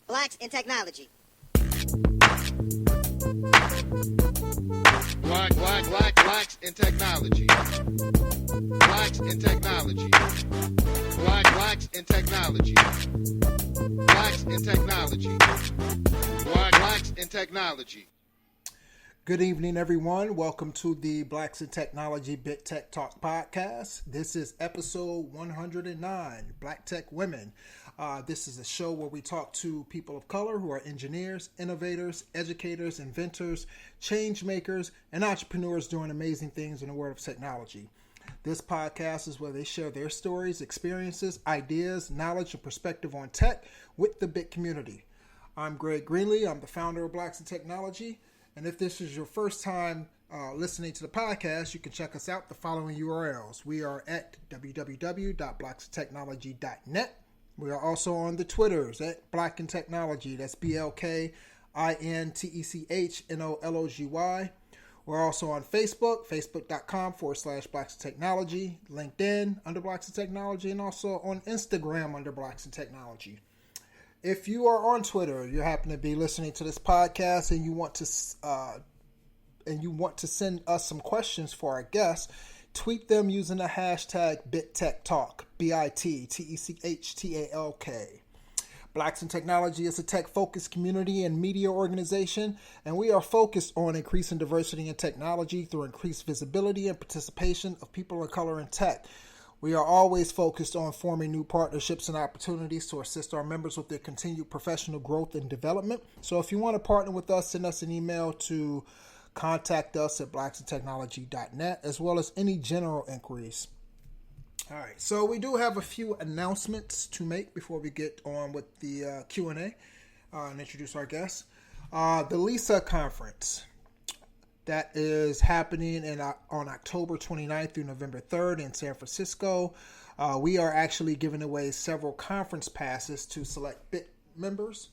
Blacks in Technology. Blacks in technology. Blacks in technology. Blacks in technology. Blacks in technology. Blacks in technology. Good evening, everyone. Welcome to the Blacks in Technology BITTechTalk podcast. This is episode 109, Black Tech Women. This is a show where we talk to people of color who are engineers, innovators, educators, inventors, change makers, and entrepreneurs doing amazing things in the world of technology. This podcast is where they share their stories, experiences, ideas, knowledge, and perspective on tech with the BIT community. I'm Greg Greenlee. I'm the founder of Blacks in Technology. And if this is your first time listening to the podcast, you can check us out the following URLs. We are at www.blackintechnology.net. We are also on the Twitters at Black in Technology. That's BLKINTECHNOLOGY. We're also on Facebook, facebook.com/Blacks in Technology, LinkedIn under Blacks in Technology, and also on Instagram under Blacks in Technology. If you are on Twitter, you happen to be listening to this podcast and you want to send us some questions for our guests, tweet them using the hashtag BITTechTalk, BITTechTalk. Blacks in Technology is a tech-focused community and media organization, and we are focused on increasing diversity in technology through increased visibility and participation of people of color in tech. We are always focused on forming new partnerships and opportunities to assist our members with their continued professional growth and development. So if you want to partner with us, send us an email to contact us at blacksintechnology.net, as well as any general inquiries. All right, so we do have a few announcements to make before we get on with the Q&A and introduce our guests. The LISA conference. That is happening on October 29th through November 3rd in San Francisco. We are actually giving away several conference passes to select BIT members.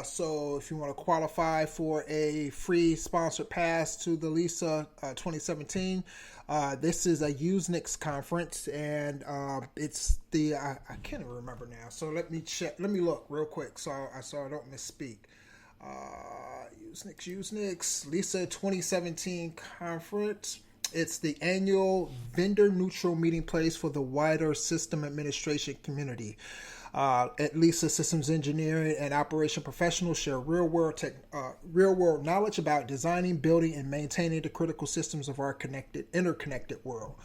So if you want to qualify for a free sponsored pass to the LISA 2017, this is a Usenix conference, and it's the, I can't even remember now. So let me check. Let me look real quick so I don't misspeak. Usenix, LISA 2017 conference. It's the annual vendor-neutral meeting place for the wider system administration community. At LISA, systems engineering and operation professionals share real-world knowledge about designing, building, and maintaining the critical systems of our interconnected world.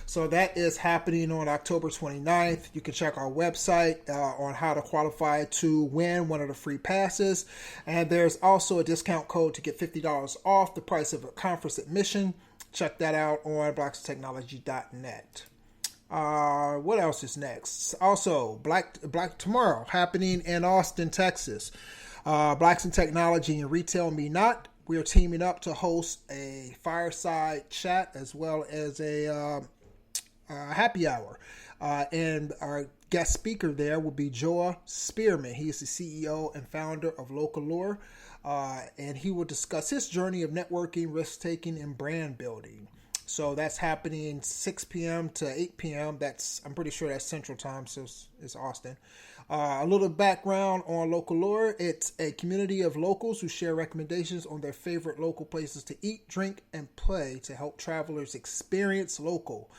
So that is happening on October 29th. You can check our website on how to qualify to win one of the free passes. And there's also a discount code to get $50 off the price of a conference admission. Check that out on blackstechnology.net. What else is next? Also, Black Tomorrow happening in Austin, Texas. Blacks in Technology and Retail Me Not. We are teaming up to host a fireside chat as well as a happy hour. And our guest speaker there will be Joa Spearman. He is the CEO and founder of Local Lure. And he will discuss his journey of networking, risk-taking, and brand building. So that's happening 6 p.m. to 8 p.m. I'm pretty sure that's Central Time, so it's Austin. A little background on Local Lure. It's a community of locals who share recommendations on their favorite local places to eat, drink, and play to help travelers experience local.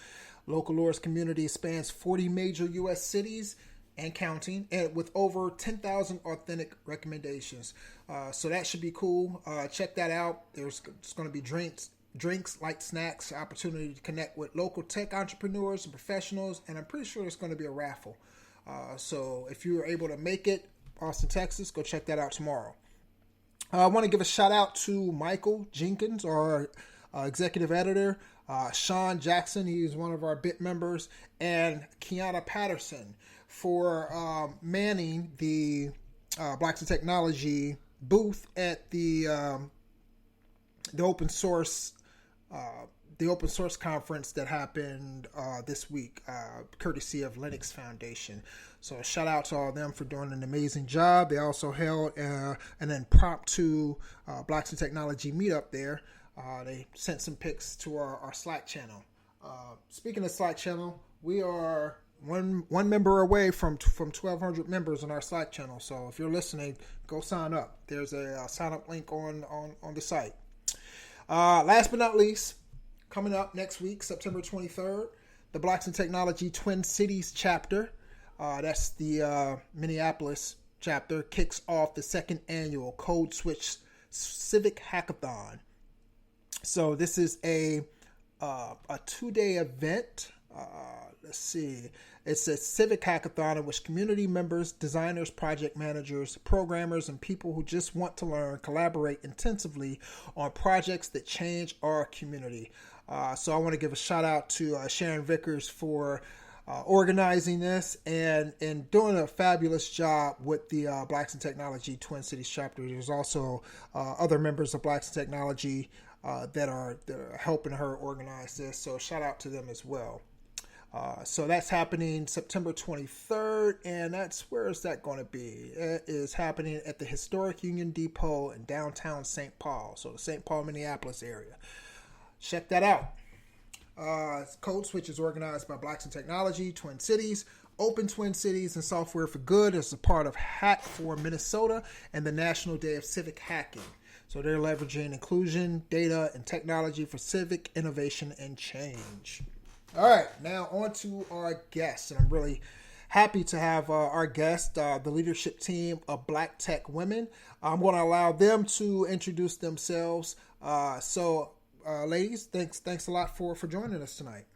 Local Lure's community spans 40 major U.S. cities and counting, and with over 10,000 authentic recommendations. So that should be cool. Check that out. There's going to be drinks, light snacks, opportunity to connect with local tech entrepreneurs and professionals, and I'm pretty sure there's going to be a raffle. So if you are able to make it, Austin, Texas, go check that out tomorrow. I want to give a shout out to Michael Jenkins, our executive editor, Sean Jackson, he's one of our BIT members, and Kiana Patterson for manning the Blacks in Technology booth at the open source conference that happened this week, courtesy of Linux Foundation. So a shout out to all of them for doing an amazing job. They also held an impromptu Blacks in Technology meetup there. They sent some pics to our Slack channel. Speaking of Slack channel, we are one member away from 1,200 members on our Slack channel. So if you're listening, go sign up. There's a sign up link on the site. Last but not least, coming up next week, September 23rd, the Blacks in Technology Twin Cities chapter. That's the Minneapolis chapter, kicks off the second annual Code Switch Civic Hackathon. So this is a 2-day event. Let's see. It's a civic hackathon in which community members, designers, project managers, programmers, and people who just want to learn collaborate intensively on projects that change our community. So I want to give a shout out to Sharon Vickers for organizing this and doing a fabulous job with the Blacks in Technology Twin Cities chapter. There's also other members of Blacks in Technology that are helping her organize this. So shout out to them as well. So that's happening September 23rd, and where is that going to be? It is happening at the Historic Union Depot in downtown St. Paul, so the St. Paul, Minneapolis area. Check that out. Code Switch is organized by Blacks in Technology, Twin Cities, Open Twin Cities, and Software for Good as a part of Hack for Minnesota and the National Day of Civic Hacking. So they're leveraging inclusion, data, and technology for civic innovation and change. All right, now on to our guests, and I'm really happy to have our guest, the leadership team of Black Tech Women. I'm going to allow them to introduce themselves. Ladies, thanks a lot for joining us tonight.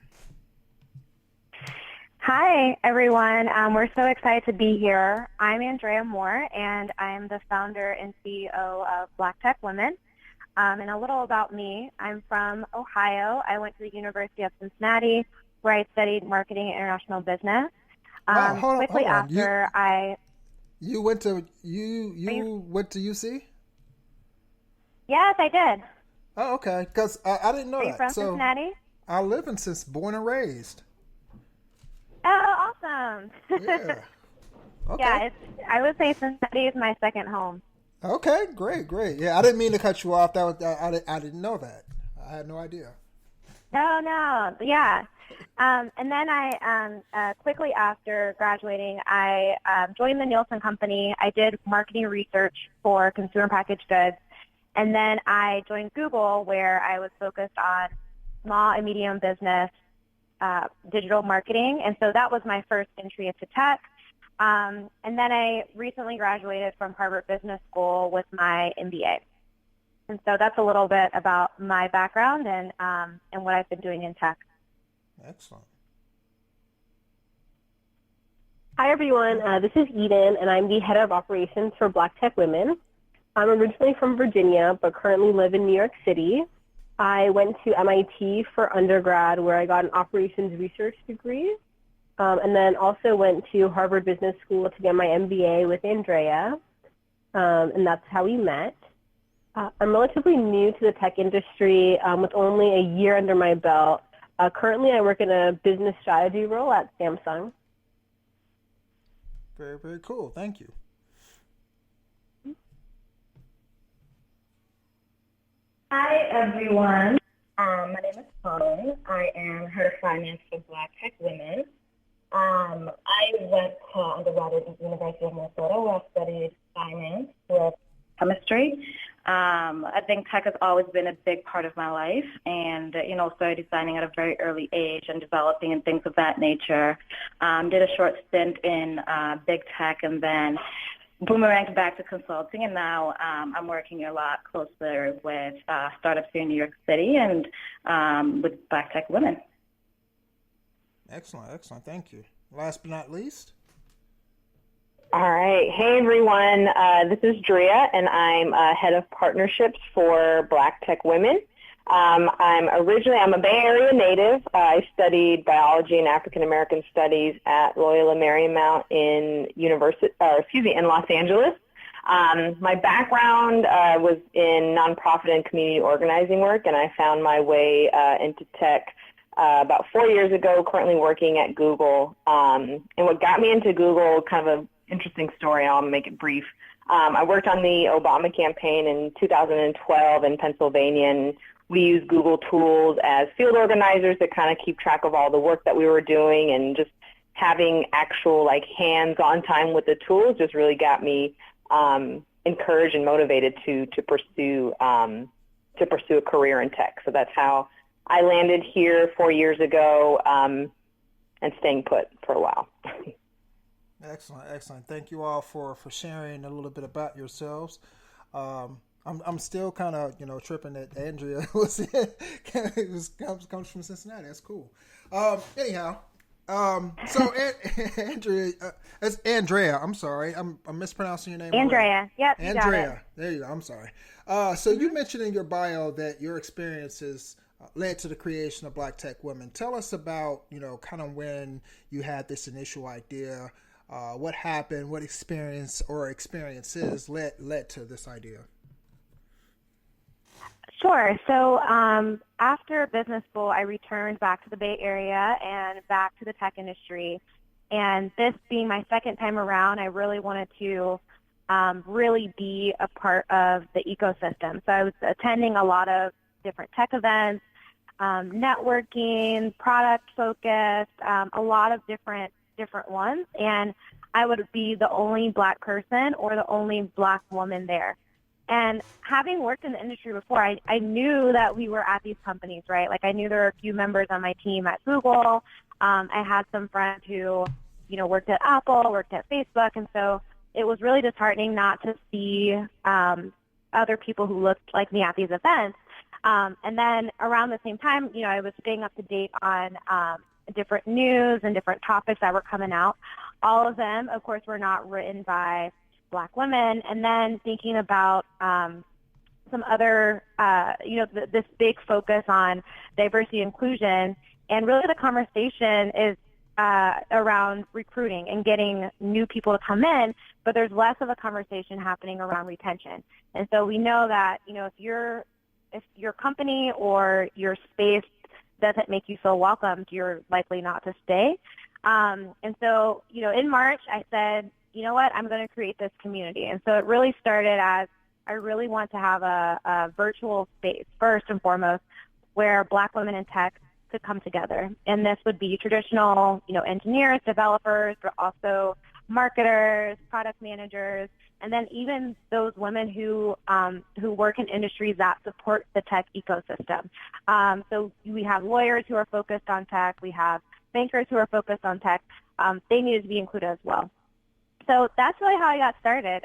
Hi, everyone. We're so excited to be here. I'm Andrea Moore, and I'm the founder and CEO of Black Tech Women. And a little about me, I'm from Ohio. I went to the University of Cincinnati, where I studied marketing and international business. Hold on. You went to UC? Yes, I did. Oh, okay. Because I didn't know Are you that. from Cincinnati? I live in born and raised. Oh, awesome. Yeah. Okay. Yeah, I would say Cincinnati is my second home. Okay, great. Yeah, I didn't mean to cut you off. I didn't know that. I had no idea. No, yeah. And then I quickly after graduating, I joined the Nielsen Company. I did marketing research for consumer packaged goods, and then I joined Google, where I was focused on small and medium business digital marketing, and so that was my first entry into tech. And then I recently graduated from Harvard Business School with my MBA. And so that's a little bit about my background and what I've been doing in tech. Excellent. Hi, everyone. This is Eden, and I'm the head of operations for Black Tech Women. I'm originally from Virginia, but currently live in New York City. I went to MIT for undergrad, where I got an operations research degree. And then also went to Harvard Business School to get my MBA with Andrea, and that's how we met. I'm relatively new to the tech industry with only a year under my belt. Currently, I work in a business strategy role at Samsung. Very, very cool. Thank you. Hi, everyone. My name is Holly. I am head of finance for Black Tech Women. I went to undergraduate at the University of Minnesota, where I studied finance with chemistry. I think tech has always been a big part of my life, and, started designing at a very early age and developing and things of that nature. Did a short stint in big tech and then boomeranged back to consulting, and now I'm working a lot closer with startups here in New York City and with Black Tech Women. Excellent. Thank you. Last but not least. All right. Hey, everyone. This is Drea, and I'm head of partnerships for Black Tech Women. I'm a Bay Area native. I studied biology and African American studies at Loyola Marymount in Los Angeles. My background was in nonprofit and community organizing work, and I found my way into tech about 4 years ago, currently working at Google. And what got me into Google, kind of an interesting story, I'll make it brief. I worked on the Obama campaign in 2012 in Pennsylvania, and we used Google tools as field organizers to kind of keep track of all the work that we were doing and just having actual like hands-on time with the tools just really got me encouraged and motivated to pursue a career in tech. So that's how I landed here 4 years ago, and staying put for a while. Excellent. Thank you all for sharing a little bit about yourselves. I'm still kind of tripping that Andrea comes from Cincinnati. That's cool. Anyhow, so Andrea, it's Andrea. I'm sorry, I'm mispronouncing your name. Andrea. Yep. Andrea. There you go. I'm sorry. So you mentioned in your bio that your experiences led to the creation of Black Tech Women. Tell us about kind of when you had this initial idea. What happened? What experience or experiences led to this idea? Sure. So after business school, I returned back to the Bay Area and back to the tech industry. And this being my second time around, I really wanted to really be a part of the ecosystem. So I was attending a lot of different tech events, networking, product focused, a lot of different ones. And I would be the only Black person or the only Black woman there. And having worked in the industry before, I knew that we were at these companies, right? Like I knew there were a few members on my team at Google. I had some friends who, worked at Apple, worked at Facebook. And so it was really disheartening not to see other people who looked like me at these events. And then around the same time, I was staying up to date on different news and different topics that were coming out. All of them, of course, were not written by Black women, and then thinking about some other, this big focus on diversity inclusion, and really the conversation is around recruiting and getting new people to come in, but there's less of a conversation happening around retention. And so we know that, if your company or your space doesn't make you feel welcomed, you're likely not to stay. And so, in March, I said, you know what, I'm going to create this community. And so it really started as I really want to have a virtual space, first and foremost, where Black women in tech could come together. And this would be traditional, engineers, developers, but also marketers, product managers, and then even those women who work in industries that support the tech ecosystem. So we have lawyers who are focused on tech. We have bankers who are focused on tech. They needed to be included as well. So that's really how I got started.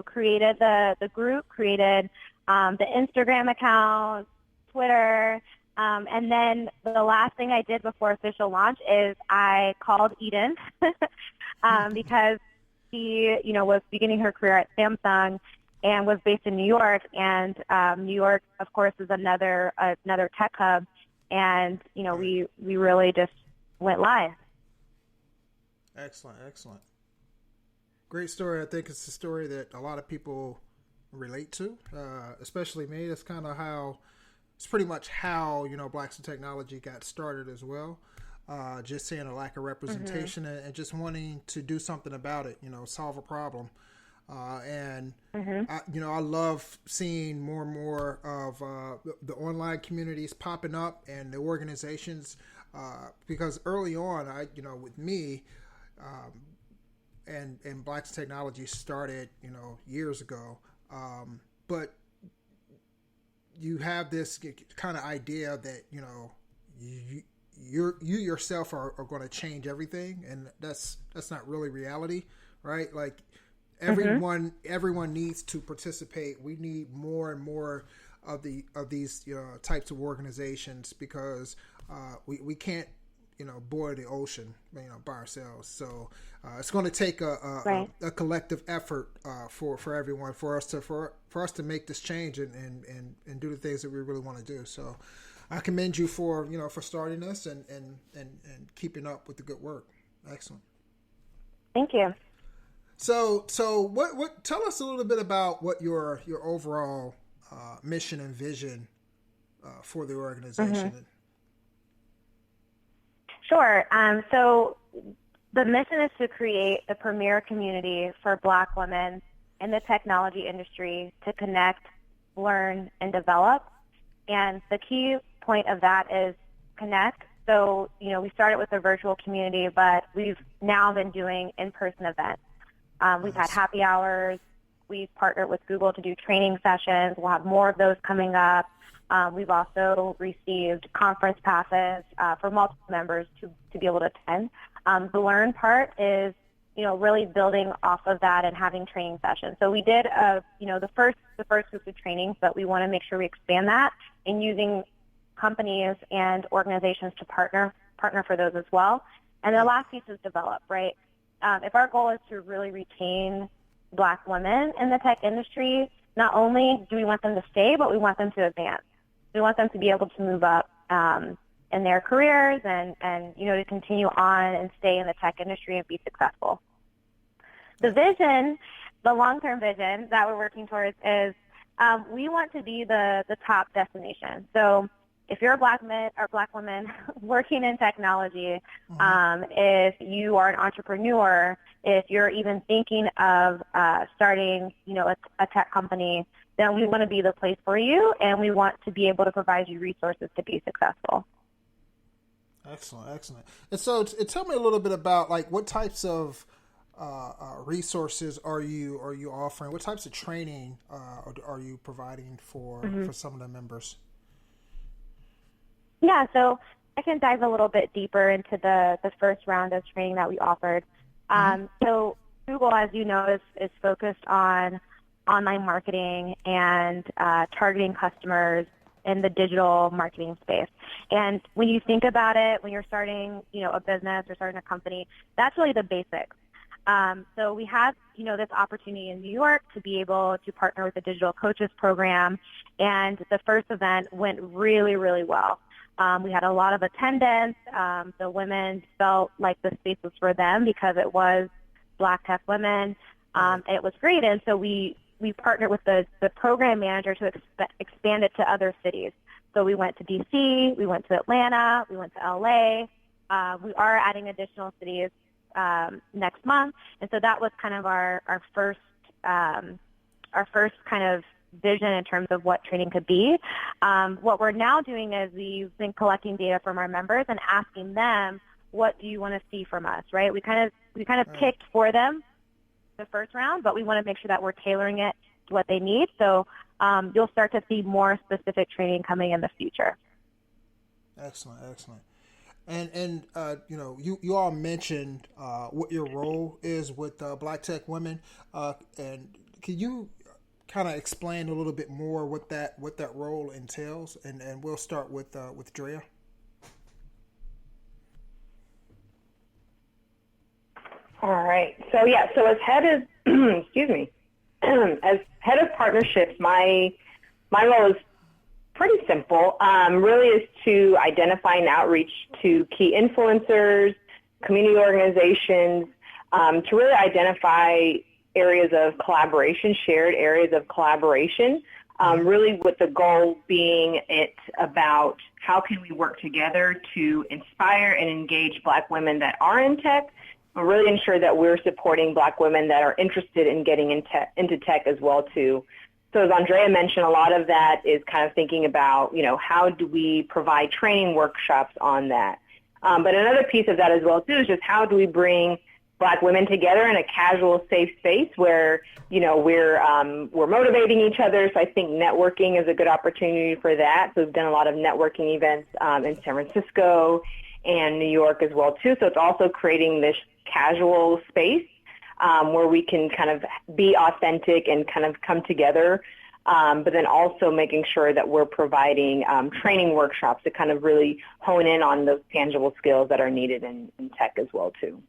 Created the group, created the Instagram account, Twitter, and then the last thing I did before official launch is I called Eden because she, was beginning her career at Samsung and was based in New York. And New York, of course, is another tech hub. And we really just went live. Excellent. Great story. I think it's a story that a lot of people relate to, especially me. That's kind of it's pretty much how, Blacks in Technology got started as well. Just seeing a lack of representation and just wanting to do something about it, solve a problem. I love seeing more and more of the online communities popping up and the organizations, because early on, with me, and Blacks Technology started, years ago. But you have this kind of idea that, you yourself are going to change everything. And that's not really reality, right? Like everyone needs to participate. We need more and more of these types of organizations, because we can't boil the ocean, by ourselves. So it's going to take a collective effort for everyone, for us to make this change and do the things that we really want to do. So I commend you for starting this and keeping up with the good work. Excellent. Thank you. So what tell us a little bit about what your overall mission and vision for the organization. Sure. So the mission is to create the premier community for Black women in the technology industry to connect, learn, and develop. And the key point of that is connect So, we started with a virtual community, but we've now been doing in-person events. We've had happy hours. We've partnered with Google to do training sessions. We'll have more of those coming up. We've also received conference passes for multiple members to be able to attend. The learn part is, really building off of that and having training sessions. So we did, the first group of trainings, but we want to make sure we expand that and using companies and organizations to partner for those as well. And the last piece is develop, right? If our goal is to really retain Black women in the tech industry, not only do we want them to stay, but we want them to advance. We want them to be able to move up in their careers and to continue on and stay in the tech industry and be successful. The vision, the long-term vision that we're working towards is we want to be the top destination. So if you're a Black man or Black woman working in technology, if you are an entrepreneur, if you're even thinking of starting, a tech company, then we want to be the place for you, and we want to be able to provide you resources to be successful. Excellent. And so tell me a little bit about what types of resources are you offering? What types of training are you providing for some of the members? Yeah, so I can dive a little bit deeper into the first round of training that we offered. So Google, as you know, is focused on online marketing and targeting customers in the digital marketing space. And when you think about it, when you're starting, a business or starting a company, that's really the basics. So we had, this opportunity in New York to be able to partner with the Digital Coaches Program, and the first event went really, really well. We had a lot of attendance. The women felt like the space was for them because it was Black tech women. It was great, and so we partnered with the program manager to expand it to other cities. So we went to D.C., we went to Atlanta, we went to L.A. We are adding additional cities next month, and so that was kind of our first kind of vision in terms of what training could be. What we're now doing is we've been collecting data from our members and asking them, what do you want to see from us, right? We kind of picked for them the first round, but we want to make sure that we're tailoring it to what they need. So you'll start to see more specific training coming in the future. Excellent. And you all mentioned what your role is with Black Tech Women, and can you kind of explain a little bit more what that role entails? And we'll start with Drea. All right. So as head of as head of partnerships, my role is pretty simple. Really is to identify and outreach to key influencers, community organizations, to really identify areas of collaboration, shared areas of collaboration, really with the goal being about how can we work together to inspire and engage Black women that are in tech, but really ensure that we're supporting Black women that are interested in getting into tech as well too. So as Andrea mentioned, a lot of that is kind of thinking about, how do we provide training workshops on that. But another piece of that as well too is just how do we bring Black women together in a casual, safe space where, we're motivating each other. So I think networking is a good opportunity for that. So we've done a lot of networking events in San Francisco and New York as well too. So it's also creating this casual space where we can kind of be authentic and kind of come together, but then also making sure that we're providing training workshops to kind of really hone in on those tangible skills that are needed in tech as well too.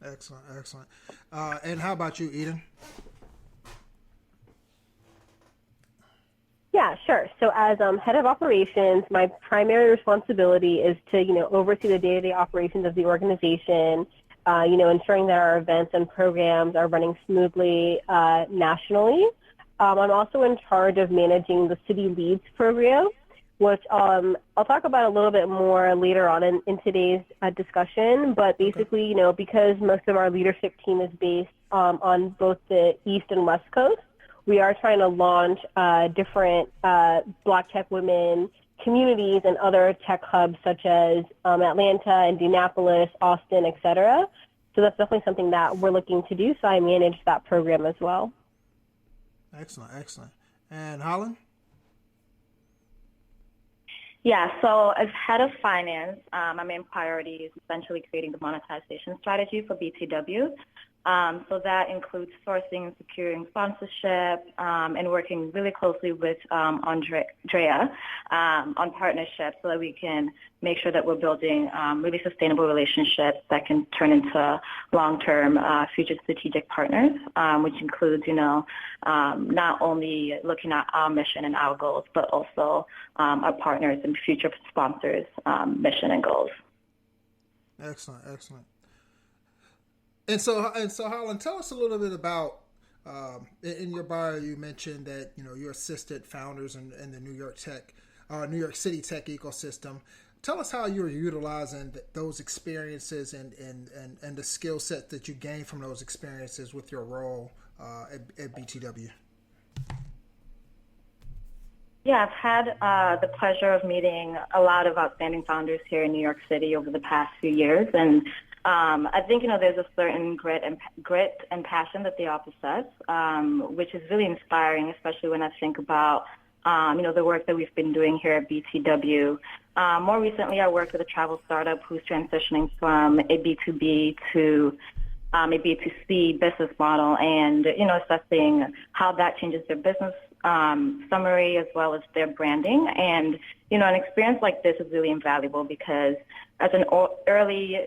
Excellent. And how about you, Eden? Yeah, sure. So as head of operations, my primary responsibility is to, oversee the day-to-day operations of the organization, ensuring that our events and programs are running smoothly nationally. I'm also in charge of managing the City Leads program, which I'll talk about a little bit more later on in today's discussion. But basically, because most of our leadership team is based on both the East and West Coast, we are trying to launch different Black tech women communities and other tech hubs such as Atlanta, Indianapolis, Austin, etc. So that's definitely something that we're looking to do. So I manage that program as well. Excellent, excellent. And Holland? Yeah, so as head of finance, my main priority is essentially creating the monetization strategy for BTW. So that includes sourcing and securing sponsorship and working really closely with Andrea on partnerships so that we can make sure that we're building really sustainable relationships that can turn into long-term future strategic partners, which includes, not only looking at our mission and our goals, but also our partners and future sponsors' mission and goals. Excellent, excellent. And so Holland, tell us a little bit about, in your bio, you mentioned that, you assisted founders in the New York City tech ecosystem. Tell us how you're utilizing those experiences and the skill set that you gained from those experiences with your role at BTW. Yeah, I've had the pleasure of meeting a lot of outstanding founders here in New York City over the past few years, and I think, there's a certain grit and passion that they all possess, which is really inspiring, especially when I think about, the work that we've been doing here at BTW. More recently, I worked with a travel startup who's transitioning from a B2B to a B2C business model and, assessing how that changes their business summary as well as their branding. And, an experience like this is really invaluable because as an early,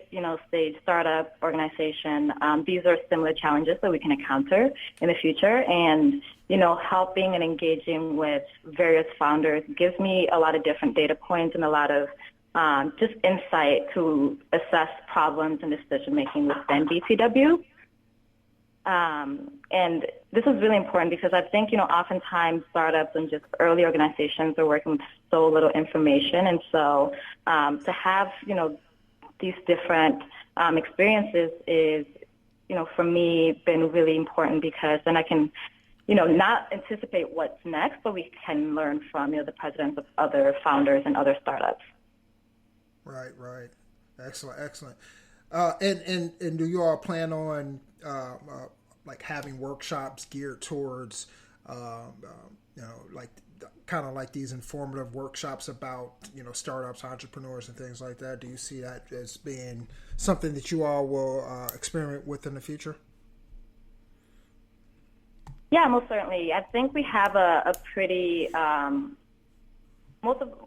stage startup organization, these are similar challenges that we can encounter in the future. And, helping and engaging with various founders gives me a lot of different data points and a lot of just insight to assess problems and decision-making within BTW. And this is really important because I think, oftentimes startups and just early organizations are working with so little information. And so to have, these different experiences is, for me, been really important because then I can, not anticipate what's next, but we can learn from, the presidents of other founders and other startups. Right. Excellent, excellent. And do you all plan on like having workshops geared towards, kind of like these informative workshops about, startups, entrepreneurs, and things like that? Do you see that as being something that you all will experiment with in the future? Yeah, most certainly. I think we have a pretty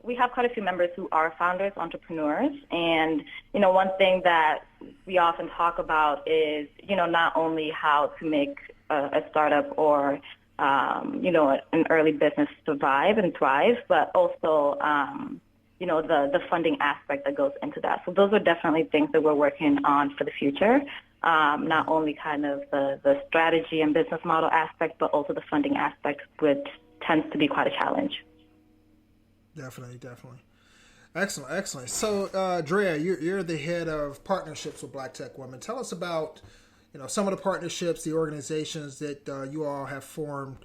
we have quite a few members who are founders, entrepreneurs, and one thing that we often talk about is not only how to make a startup or an early business survive and thrive, but also the funding aspect that goes into that. So those are definitely things that we're working on for the future. Not only kind of the strategy and business model aspect, but also the funding aspect, which tends to be quite a challenge. Definitely. Excellent. So, Drea, you're the head of partnerships with Black Tech Women. Tell us about, some of the partnerships, the organizations that you all have formed.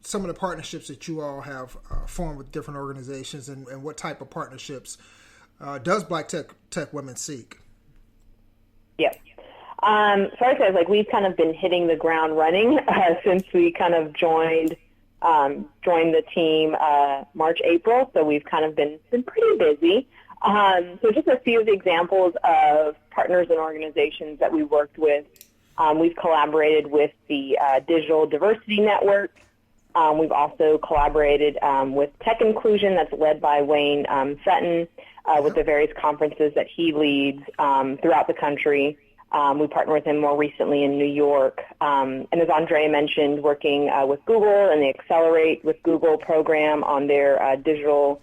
Some of the partnerships that you all have formed with different organizations, and what type of partnerships does Black Tech Women seek? Yeah. So I said, we've kind of been hitting the ground running since we kind of joined the team March, April. So we've kind of been pretty busy. So just a few of the examples of partners and organizations that we worked with. We've collaborated with the Digital Diversity Network. We've also collaborated with Tech Inclusion, that's led by Wayne Sutton, with the various conferences that he leads throughout the country. We partnered with him more recently in New York. And as Andre mentioned, working with Google and the Accelerate with Google program on their digital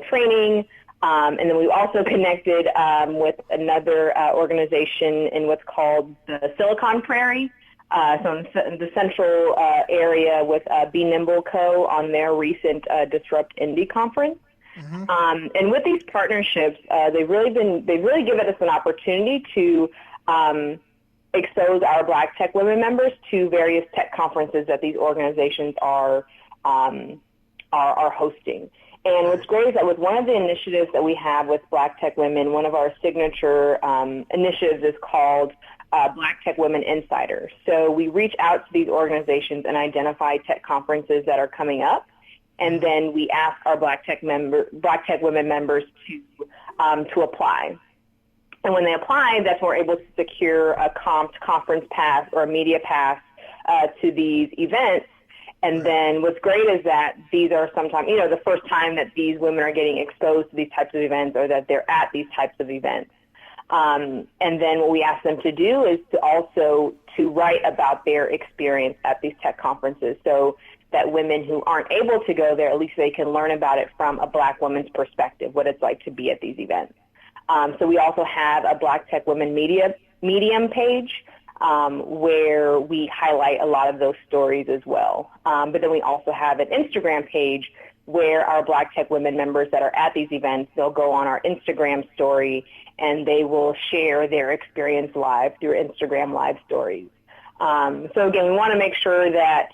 training. And then we also connected with another organization in what's called the Silicon Prairie, so in the central area with Be Nimble Co. on their recent Disrupt Indie conference. Mm-hmm. And with these partnerships, they've really given us an opportunity to expose our Black Tech Women members to various tech conferences that these organizations are are hosting. And what's great is that with one of the initiatives that we have with Black Tech Women, one of our signature initiatives is called Black Tech Women Insiders. So we reach out to these organizations and identify tech conferences that are coming up, and then we ask our Black Tech Women members to apply. And when they apply, that's when we're able to secure a conference pass or a media pass to these events. And then what's great is that these are sometimes, the first time that these women are getting exposed to these types of events, or that they're at these types of events. And then what we ask them to do is to write about their experience at these tech conferences, so that women who aren't able to go there, at least they can learn about it from a Black woman's perspective, what it's like to be at these events. So we also have a Black Tech Women Medium page, where we highlight a lot of those stories as well. But then we also have an Instagram page where our Black Tech Women members that are at these events, they'll go on our Instagram story and they will share their experience live through Instagram live stories. So again, we want to make sure that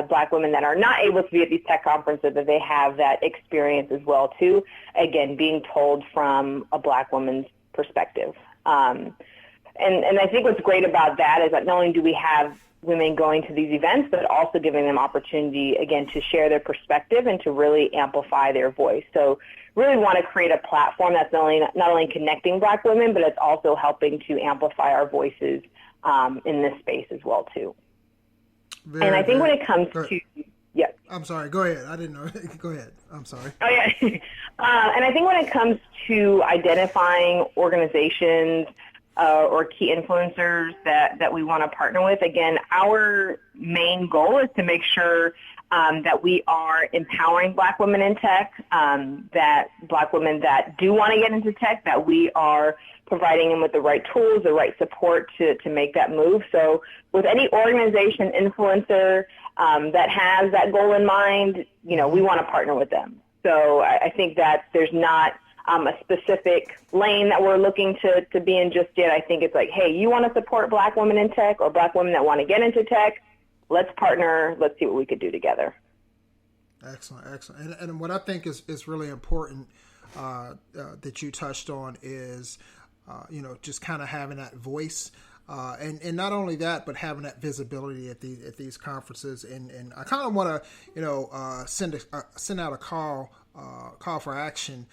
Black women that are not able to be at these tech conferences, that they have that experience as well too. Again, being told from a Black woman's perspective. And I think what's great about that is that not only do we have women going to these events, but also giving them opportunity, again, to share their perspective and to really amplify their voice. So really want to create a platform that's not only connecting Black women, but it's also helping to amplify our voices in this space as well, too. And I think when it comes to... Yeah. I'm sorry. Go ahead. I didn't know. Go ahead. I'm sorry. Oh, yeah. And I think when it comes to identifying organizations or key influencers that we want to partner with, again, our main goal is to make sure that we are empowering Black women in tech, that Black women that do want to get into tech, that we are providing them with the right tools, the right support to make that move. So with any organization, influencer that has that goal in mind, we want to partner with them. So I think that there's not a specific lane that we're looking to be in just yet. I think it's like, hey, you want to support Black women in tech or Black women that want to get into tech? Let's partner. Let's see what we could do together. Excellent. And what I think is really important that you touched on is, just kind of having that voice. And not only that, but having that visibility at these conferences. And I kind of want to, send out a call for action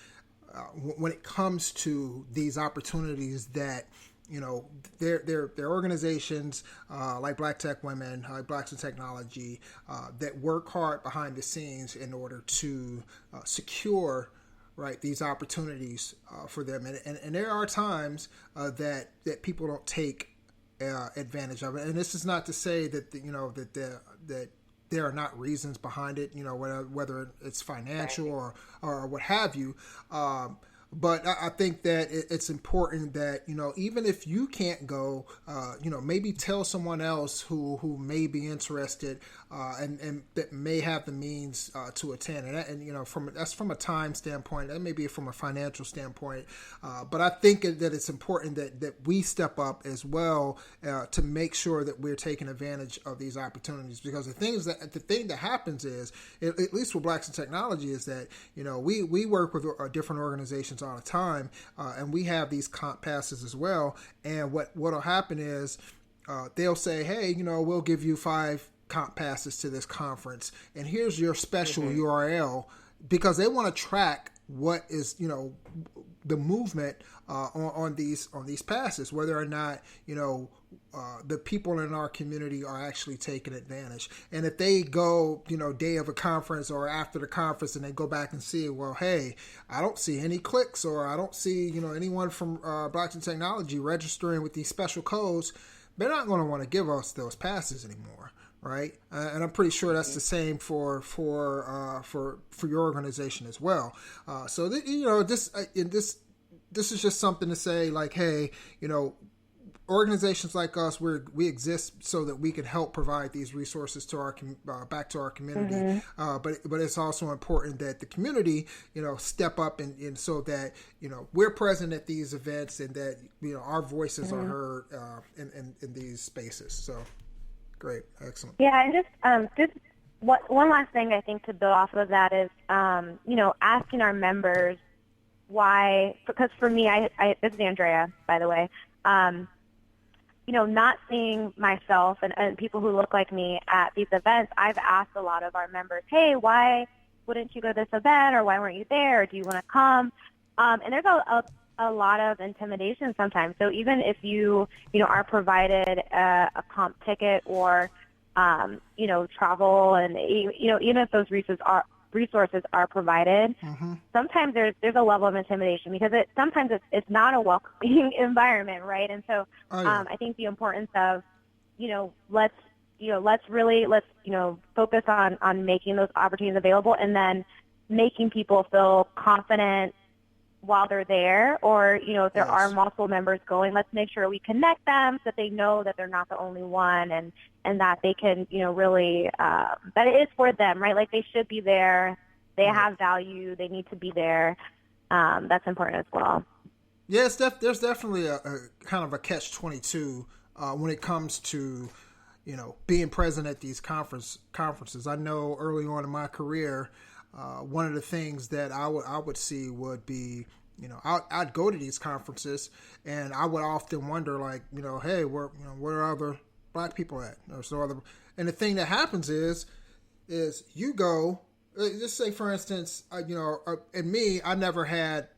when it comes to these opportunities that, they're organizations like Black Tech Women, like Blacks in Technology, that work hard behind the scenes in order to secure these opportunities for them. And there are times that people don't take advantage of it. And this is not to say that that there are not reasons behind it, whether it's financial or what have you. But I think that it's important that, even if you can't go, maybe tell someone else who may be interested and that may have the means to attend. And that's from a time standpoint, that may be from a financial standpoint. But I think that it's important that we step up as well to make sure that we're taking advantage of these opportunities. Because the thing that happens is, at least with Blacks in Technology, is that, we work with different organizations all the time, and we have these comp passes as well. And what'll happen is they'll say, hey, we'll give you 5 comp passes to this conference, and here's your special URL, because they want to track what is the movement on these passes, whether or not the people in our community are actually taking advantage. And if they go day of a conference or after the conference and they go back and see, well, hey, I don't see any clicks, or I don't see anyone from Blacks in Technology registering with these special codes, they're not going to want to give us those passes anymore. Right, and I'm pretty sure that's the same for your organization as well. So this is just something to say, like, hey, organizations like us, we exist so that we can help provide these resources to our back to our community. But it's also important that the community step up and so that we're present at these events and that our voices are heard in these spaces. So. Great, excellent. Yeah, and just one last thing I think to build off of that is, asking our members why, because for me, this is Andrea, by the way, not seeing myself and people who look like me at these events, I've asked a lot of our members, hey, why wouldn't you go to this event, or why weren't you there, or do you want to come? And there's a lot of intimidation sometimes. So even if you are provided a comp ticket or travel, and even if those resources are provided, sometimes there's a level of intimidation because sometimes it's not a welcoming environment, right? And so I think the importance of let's focus on making those opportunities available, and then making people feel confident while they're there, or if there are multiple members going, let's make sure we connect them so that they know that they're not the only one, and that they can really that it is for them, right? Like, they should be there, they have value, they need to be there. That's important as well. Yeah, there's definitely a kind of a catch-22 when it comes to being present at these conferences. I know early on in my career, one of the things that I would see would be, I'd go to these conferences, and I would often wonder, like, hey, where are other Black people at? And the thing that happens is you go, just say for instance, and me, I never had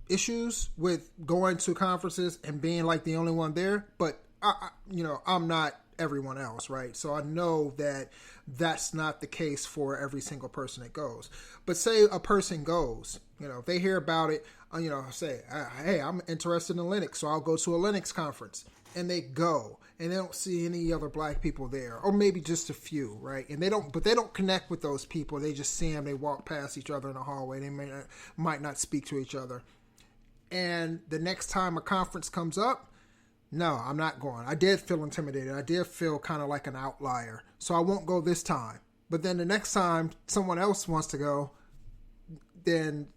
issues with going to conferences and being like the only one there, but I'm not everyone else, right? So I know that that's not the case for every single person that goes. But say a person goes, they hear about it, say, hey, I'm interested in Linux, so I'll go to a Linux conference, and they go, and they don't see any other Black people there, or maybe just a few, right? And they don't connect with those people. They just see them, they walk past each other in the hallway, they might not speak to each other. And the next time a conference comes up, no, I'm not going. I did feel intimidated. I did feel kind of like an outlier. So I won't go this time. But then the next time someone else wants to go, then,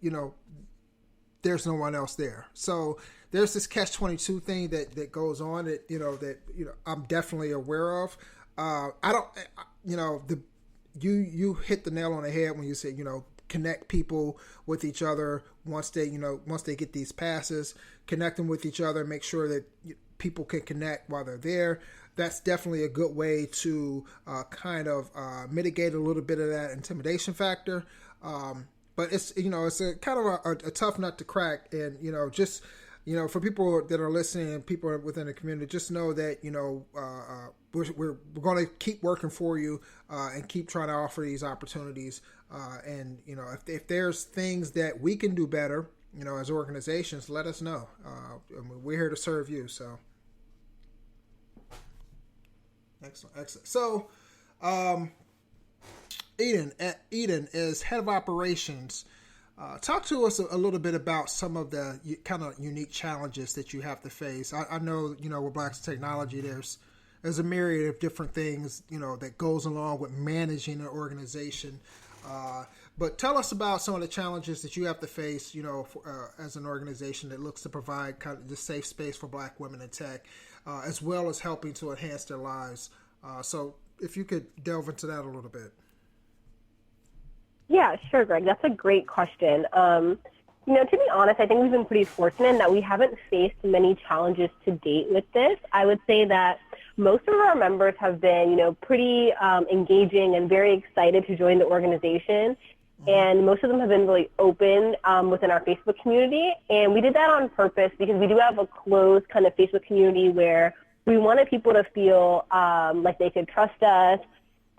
there's no one else there. So there's this catch-22 thing that goes on that I'm definitely aware of. You hit the nail on the head when you said, connect people with each other once they get these passes, connect them with each other, make sure that people can connect while they're there. That's definitely a good way to kind of mitigate a little bit of that intimidation factor. But it's a kind of a tough nut to crack, and just for people that are listening and people within the community, just know that we're going to keep working for you and keep trying to offer these opportunities. And if there's things that we can do better, as organizations, let us know. We're here to serve you. So excellent. So, Eden is head of operations. Talk to us a little bit about some of the kind of unique challenges that you have to face. I know, with Blacks in Technology, there's a myriad of different things, that goes along with managing an organization. But tell us about some of the challenges that you have to face, as an organization that looks to provide kind of the safe space for Black women in tech, as well as helping to enhance their lives. So if you could delve into that a little bit. Yeah, sure, Greg. That's a great question. To be honest, I think we've been pretty fortunate in that we haven't faced many challenges to date with this. I would say that most of our members have been, pretty engaging and very excited to join the organization. And most of them have been really open within our Facebook community. And we did that on purpose because we do have a closed kind of Facebook community where we wanted people to feel like they could trust us.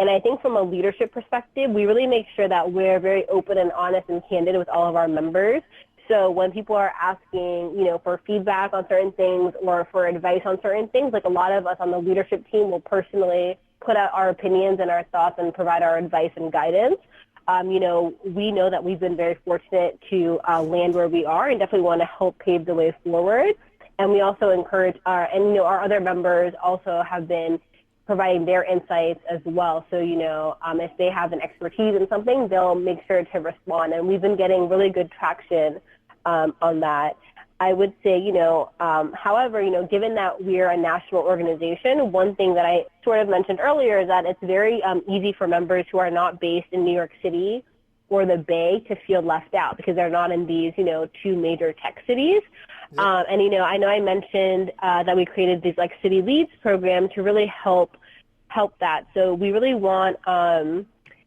And I think from a leadership perspective, we really make sure that we're very open and honest and candid with all of our members. So when people are asking, for feedback on certain things or for advice on certain things, like a lot of us on the leadership team will personally put out our opinions and our thoughts and provide our advice and guidance. We know that we've been very fortunate to land where we are and definitely want to help pave the way forward. And we also encourage our other members also have been providing their insights as well. So, if they have an expertise in something, they'll make sure to respond. And we've been getting really good traction on that. I would say, however, given that we're a national organization, one thing that I sort of mentioned earlier is that it's very easy for members who are not based in New York City or the Bay to feel left out because they're not in these, two major tech cities. Yep. And, I know I mentioned that we created these like City Leads program to really help that. So we really want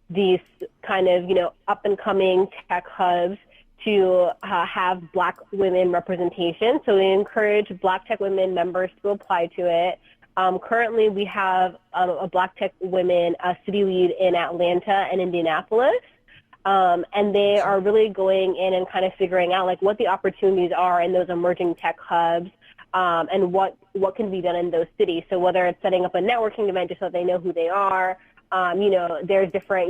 these kind of, up and coming tech hubs to have Black women representation. So we encourage Black tech women members to apply to it. Currently, we have a Black tech women city lead in Atlanta and Indianapolis. And they are really going in and kind of figuring out like what the opportunities are in those emerging tech hubs and what can be done in those cities. So whether it's setting up a networking event just so they know who they are, there's different,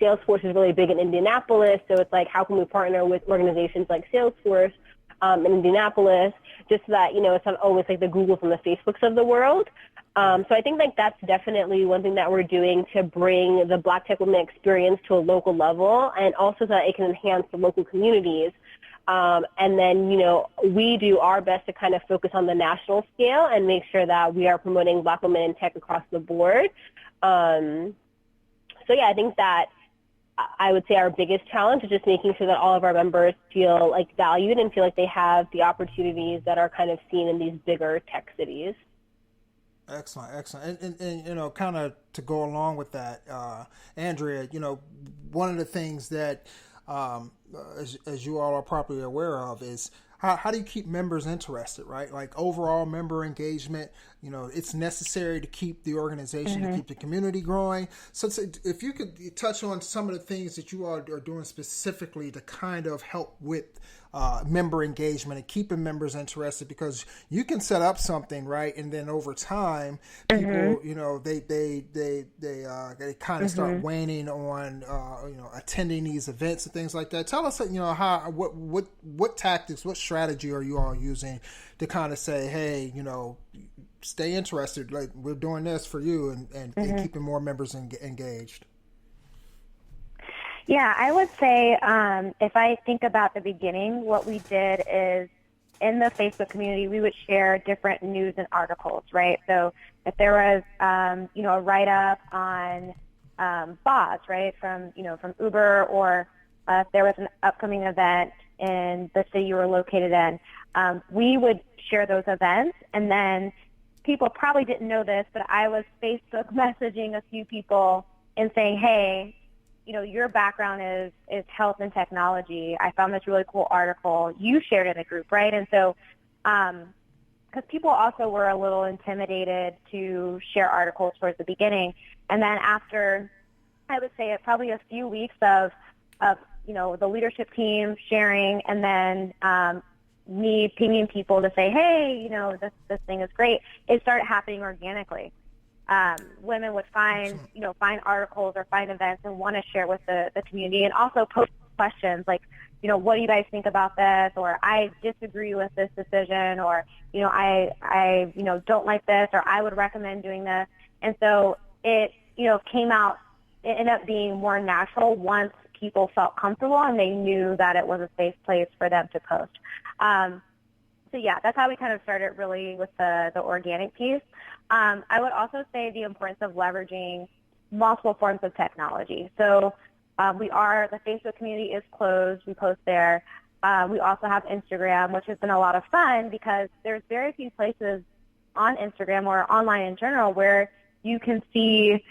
Salesforce is really big in Indianapolis. So it's like, how can we partner with organizations like Salesforce in Indianapolis just so that, it's not always like the Googles and the Facebooks of the world. So I think like that's definitely one thing that we're doing to bring the Black tech women experience to a local level and also so that it can enhance the local communities. And then, we do our best to kind of focus on the national scale and make sure that we are promoting Black women in tech across the board. So yeah, I think that I would say our biggest challenge is just making sure that all of our members feel like valued and feel like they have the opportunities that are kind of seen in these bigger tech cities. Excellent. And kind of to go along with that, Andrea, one of the things that, as you all are probably aware of, is how do you keep members interested, right? Like overall member engagement, it's necessary to keep the organization, to keep the community growing. So if you could touch on some of the things that you all are doing specifically to kind of help with member engagement and keeping members interested, because you can set up something, right, and then over time, people, they kind of start waning on, attending these events and things like that. Tell us, what tactics, what strategy are you all using to kind of say, hey, stay interested, like we're doing this for you, and keeping more members engaged. Yeah, I would say if I think about the beginning, what we did is in the Facebook community, we would share different news and articles, right? So if there was, a write-up on bots, right, from Uber, or if there was an upcoming event in the city you were located in, we would share those events. And then people probably didn't know this, but I was Facebook messaging a few people and saying, hey, your background is health and technology. I found this really cool article. You shared in the group, right? And so, because people also were a little intimidated to share articles towards the beginning. And then after, I would say probably a few weeks of the leadership team sharing, and then me pinging people to say, hey, this thing is great, it started happening organically. Women would find articles or find events and want to share with the community, and also post questions like, what do you guys think about this? Or I disagree with this decision, or, I don't like this, or I would recommend doing this. And so it, came out, it ended up being more natural once people felt comfortable and they knew that it was a safe place for them to post. So yeah, that's how we kind of started really with the organic piece. I would also say the importance of leveraging multiple forms of technology. So the Facebook community is closed. We post there. We also have Instagram, which has been a lot of fun because there's very few places on Instagram or online in general where you can see,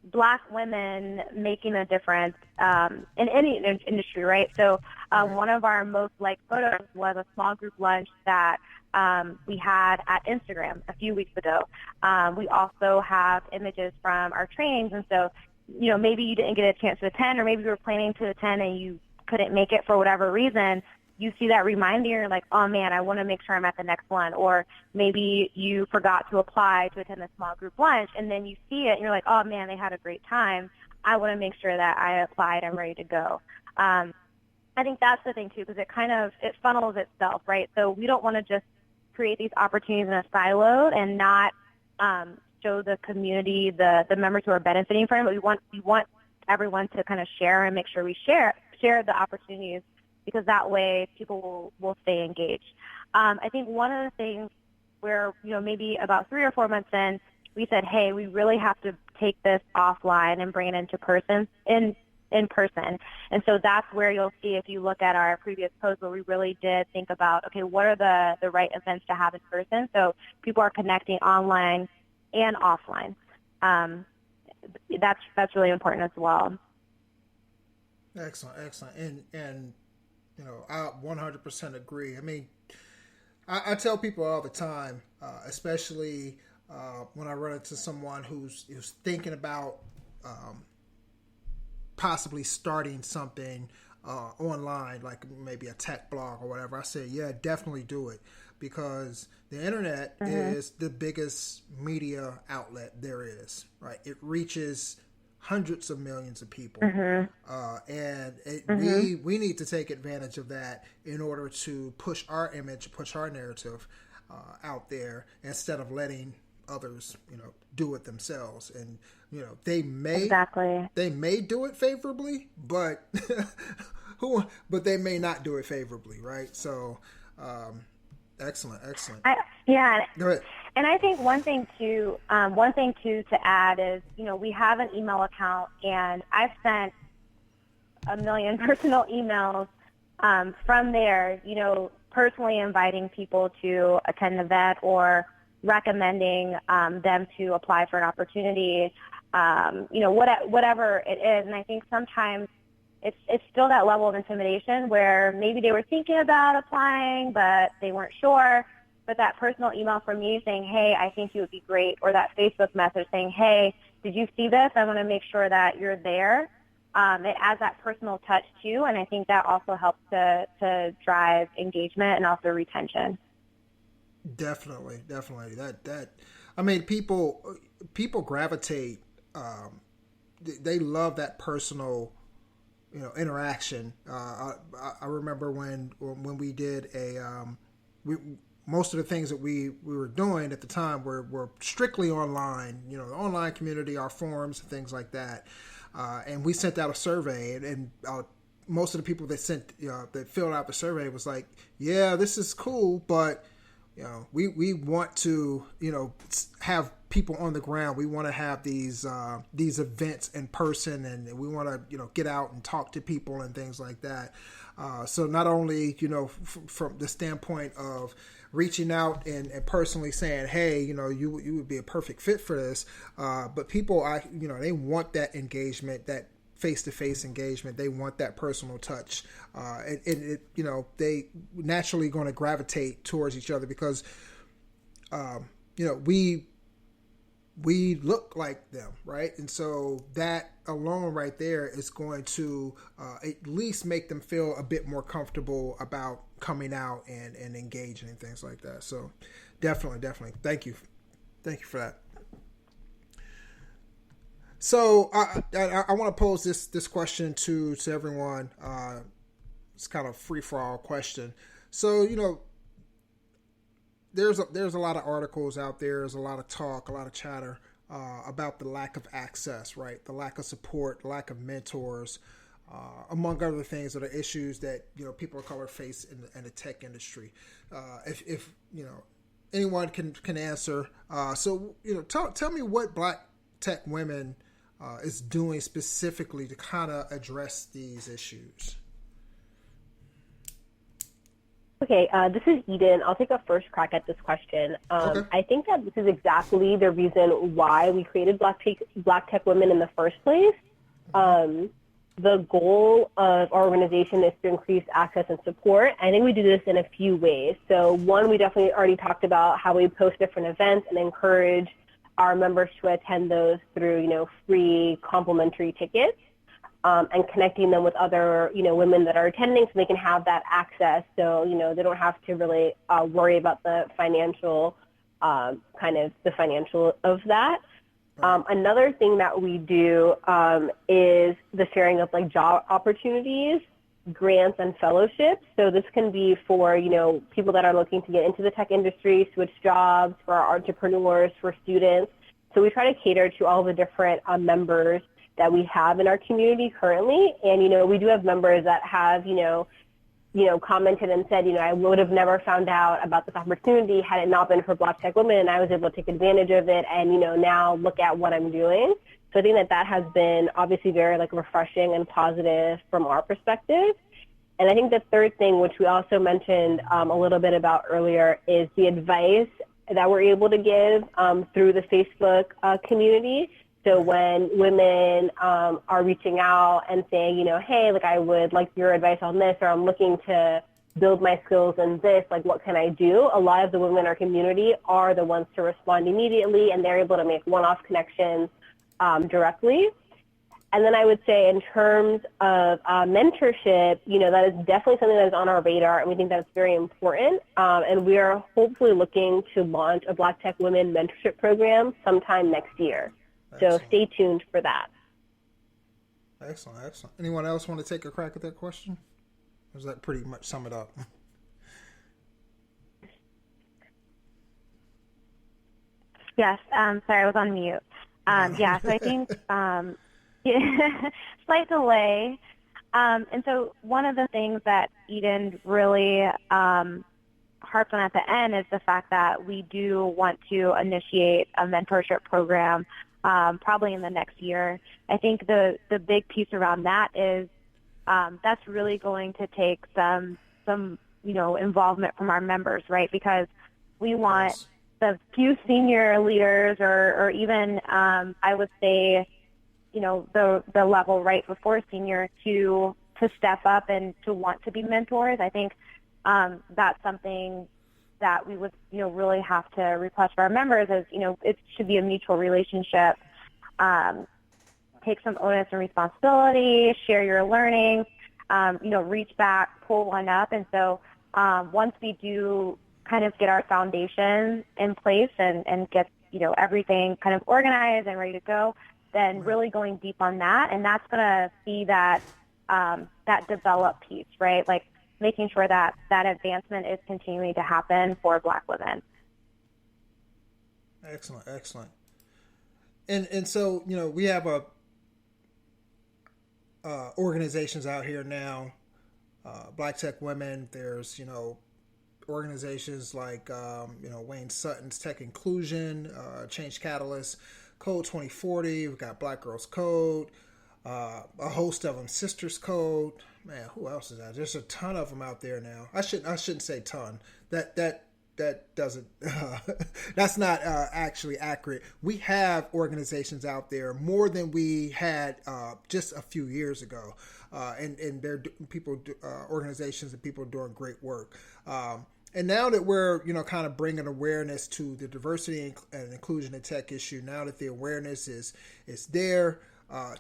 Black women making a difference in any industry, right? So one of our most liked photos was a small group lunch that we had at Instagram a few weeks ago. We also have images from our trainings, and so maybe you didn't get a chance to attend, or maybe you were planning to attend and you couldn't make it for whatever reason. You see that reminder, you're like, oh man, I want to make sure I'm at the next one. Or maybe you forgot to apply to attend the small group lunch, and then you see it and you're like, oh man, they had a great time. I want to make sure that I applied, I'm ready to go. I think that's the thing too, because it funnels itself, right? So we don't want to just create these opportunities in a silo and not show the community, the members who are benefiting from it. But we want everyone to kind of share and make sure we share the opportunities because that way people will stay engaged. I think one of the things where, maybe about 3 or 4 months in, we said, hey, we really have to take this offline and bring it into person, in person. And so that's where you'll see, if you look at our previous post, where we really did think about, okay, what are the right events to have in person? So people are connecting online and offline. That's really important as well. Excellent. And I 100% agree. I mean, I tell people all the time, especially when I run into someone who's thinking about possibly starting something online, like maybe a tech blog or whatever. I say, yeah, definitely do it, because the internet is the biggest media outlet there is, right? It reaches hundreds of millions of people. And we need to take advantage of that in order to push our image, push our narrative out there, instead of letting others, do it themselves. And, they may do it favorably, but but they may not do it favorably. Right. So, excellent. Yeah. Go ahead. And I think one thing too to add is, we have an email account, and I've sent 1 million personal emails from there, personally inviting people to attend an event or recommending them to apply for an opportunity, whatever it is. And I think sometimes it's still that level of intimidation where maybe they were thinking about applying, but they weren't sure. But that personal email from me saying, hey, I think you would be great, or that Facebook message saying, hey, did you see this? I want to make sure that you're there. It adds that personal touch too, and I think that also helps to drive engagement and also retention. Definitely. That I mean, people gravitate. They love that personal, interaction. I remember when we did most of the things that we were doing at the time were strictly online. The online community, our forums, and things like that. And we sent out a survey, and most of the people that filled out the survey was like, "Yeah, this is cool, but we want to have people on the ground. We want to have these events in person, and we want to get out and talk to people and things like that." So not only from the standpoint of reaching out and personally saying, hey, you would be a perfect fit for this, but people, they want that engagement, that face-to-face engagement. They want that personal touch, and they naturally going to gravitate towards each other because we look like them, right? And so that alone right there is going to at least make them feel a bit more comfortable about coming out and engaging and things like that. So definitely. Thank you for that. So I want to pose this question to everyone. It's kind of free for all question. So there's a lot of articles out there. There's a lot of talk, a lot of chatter about the lack of access, right? The lack of support, the lack of mentors, among other things that are issues that people of color face in the tech industry. If anyone can answer. So tell me what Black tech women is doing specifically to kind of address these issues. Okay, this is Eden. I'll take a first crack at this question. Okay. I think that this is exactly the reason why we created Black Tech Women in the first place. The goal of our organization is to increase access and support. I think we do this in a few ways. So one, we definitely already talked about how we post different events and encourage our members to attend those through, free complimentary tickets. And connecting them with other, women that are attending so they can have that access. So, they don't have to really worry about the financial, the financial of that. Another thing that we do is the sharing of job opportunities, grants, and fellowships. So this can be for, people that are looking to get into the tech industry, switch jobs, for our entrepreneurs, for students. So we try to cater to all the different members that we have in our community currently. And, we do have members that have, commented and said, I would have never found out about this opportunity had it not been for Black Tech Women, and I was able to take advantage of it, and, now look at what I'm doing. So I think that has been obviously very, refreshing and positive from our perspective. And I think the third thing, which we also mentioned a little bit about earlier, is the advice that we're able to give through the Facebook community. So when women are reaching out and saying, hey, I would like your advice on this, or I'm looking to build my skills in this, what can I do? A lot of the women in our community are the ones to respond immediately, and they're able to make one-off connections directly. And then I would say in terms of mentorship, that is definitely something that is on our radar, and we think that's very important. And we are hopefully looking to launch a Black Tech Women mentorship program sometime next year. Excellent. So stay tuned for that. Excellent. Anyone else want to take a crack at that question? Or does that pretty much sum it up? Yes. Sorry, I was on mute. So I think slight delay. And so one of the things that Eden really harps on at the end is the fact that we do want to initiate a mentorship program probably in the next year. I think the big piece around that is that's really going to take some involvement from our members, right? Because we want the few senior leaders or even I would say the level right before senior to step up and to want to be mentors. I think that's something that we would, really have to request for our members is, it should be a mutual relationship. Take some onus and responsibility, share your learning, reach back, pull one up. And so once we do kind of get our foundation in place and get, everything kind of organized and ready to go, then really going deep on that. And that's going to be that develop piece, right? Making sure that advancement is continuing to happen for Black women. Excellent. And so, we have organizations out here now, Black Tech Women. There's, organizations like, Wayne Sutton's Tech Inclusion, Change Catalyst, Code 2040. We've got Black Girls Code, a host of them, Sisters Code. Man, who else is that? There's a ton of them out there now. I shouldn't say ton. That doesn't that's not actually accurate. We have organizations out there more than we had just a few years ago, and they're organizations and people are doing great work. And now that we're kind of bringing awareness to the diversity and inclusion in tech issue, now that the awareness is there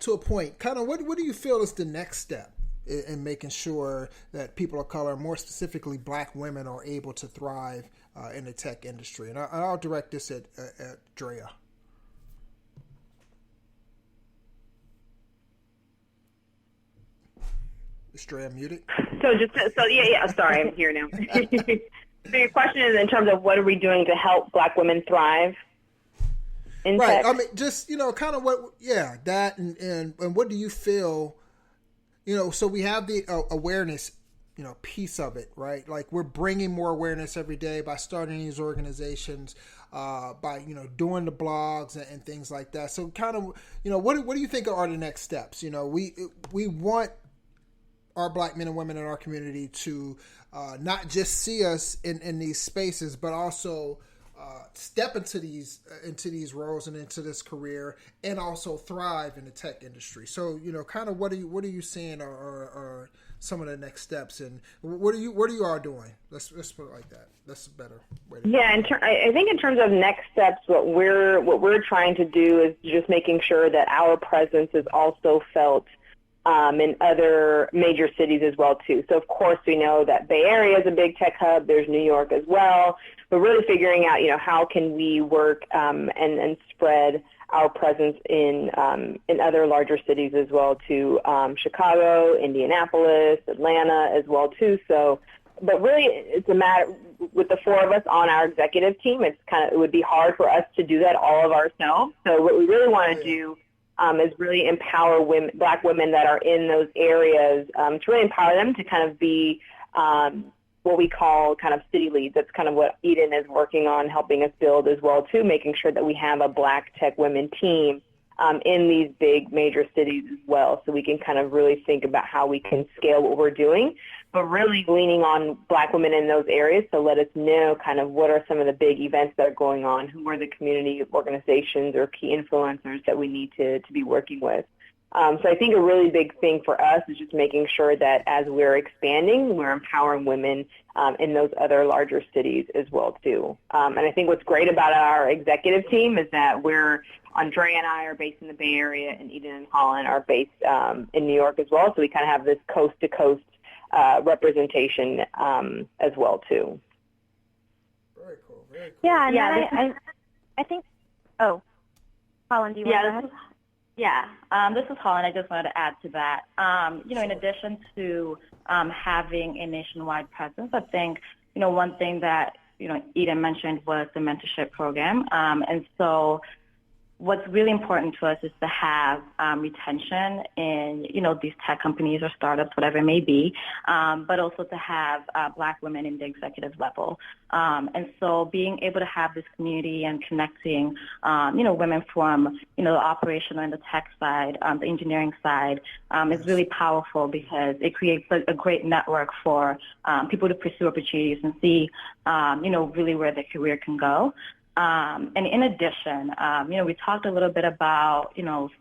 to a point, kind of what do you feel is the next step in making sure that people of color, more specifically Black women, are able to thrive in the tech industry? And I'll direct this at Drea. Is Drea muted? Sorry, I'm here now. So your question is in terms of what are we doing to help Black women thrive in tech? I mean, just, kind of that and what do you feel, so we have the awareness, piece of it, right? We're bringing more awareness every day by starting these organizations, by, doing the blogs and things like that. So kind of, what do you think are the next steps? We want our Black men and women in our community to not just see us in these spaces, but also step into these roles and into this career, and also thrive in the tech industry. So kind of what are you seeing are some of the next steps, and what are you all doing? Let's put it like that. That's a better way to I think in terms of next steps, what we're trying to do is just making sure that our presence is also felt in other major cities as well too. So of course we know that Bay Area is a big tech hub. There's New York as well. But really figuring out, how can we work and spread our presence in other larger cities as well too. Chicago, Indianapolis, Atlanta as well too. So, but really it's a matter with the four of us on our executive team. It would be hard for us to do that all of ourselves. So what we really want to do is really empower Black women that are in those areas, to really empower them to kind of be what we call kind of city leads. That's kind of what Eden is working on, helping us build as well, too, making sure that we have a Black tech women team in these big major cities as well, so we can kind of really think about how we can scale what we're doing, but really leaning on Black women in those areas to let us know kind of what are some of the big events that are going on, who are the community organizations or key influencers that we need to be working with. So I think a really big thing for us is just making sure that as we're expanding, we're empowering women in those other larger cities as well, too. And I think what's great about our executive team is that Andrea and I are based in the Bay Area, and Eden and Holland are based in New York as well. So we kind of have this coast-to-coast representation as well, too. Very cool. Very cool. Yeah, and then I think, Holland, do you want to go ahead? This is Holland. I just wanted to add to that. In addition to having a nationwide presence, I think, one thing that, Eden mentioned was the mentorship program. And so what's really important to us is to have retention in, these tech companies or startups, whatever it may be, but also to have Black women in the executive level. And so being able to have this community and connecting, women from, the operational and the tech side, the engineering side, is really powerful because it creates a great network for people to pursue opportunities and see, really where their career can go. And in addition, we talked a little bit about,